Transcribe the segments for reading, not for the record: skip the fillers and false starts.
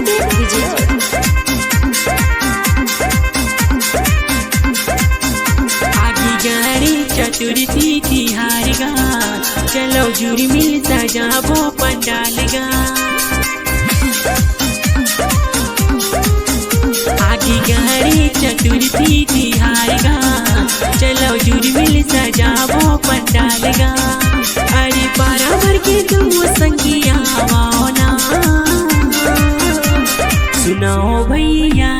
विवेक विजय। आगी गाड़ी चतुर्थी तिहार गा, चलो जुड़ी मिल सजाबो पंडाल गा। आगी गाड़ी चतुर्थी तिहार गा, चलो जुड़ी मिल सजाबो पंडाल गा। अरे पारा भर के तुम संगिया वाओना, सुनाओ भैया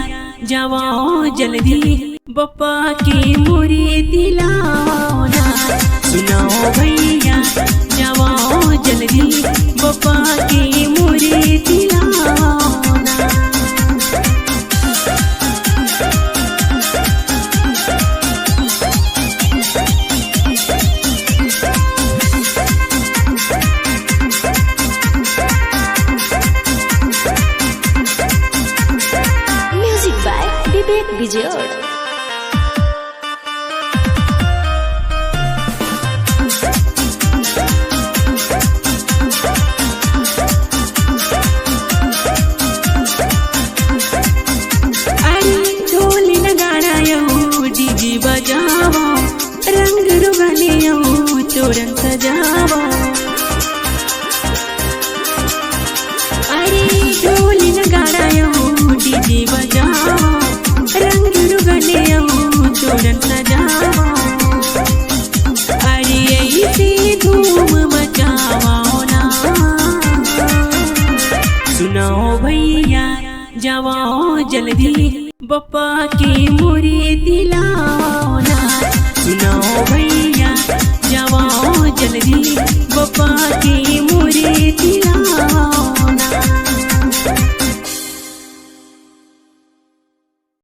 जाओ जल्दी बप्पा की मुरी दिलाना। सुनाओ भैया जाओ जल्दी बप्पा की मुरी दिलाना। Music by Vivek Vijay. DJ बजावो रंग रुगलियो तोरण सजावो। अरे ढोली नगाड़ायो डीजे बजावो रंग रुगलियो तोरण सजावो। अरे ऐसे धूम मचाओ ना, सुनाओ भैया जाओ जल्दी बप्पा की मुरी दिलाना। सुनाओ भैया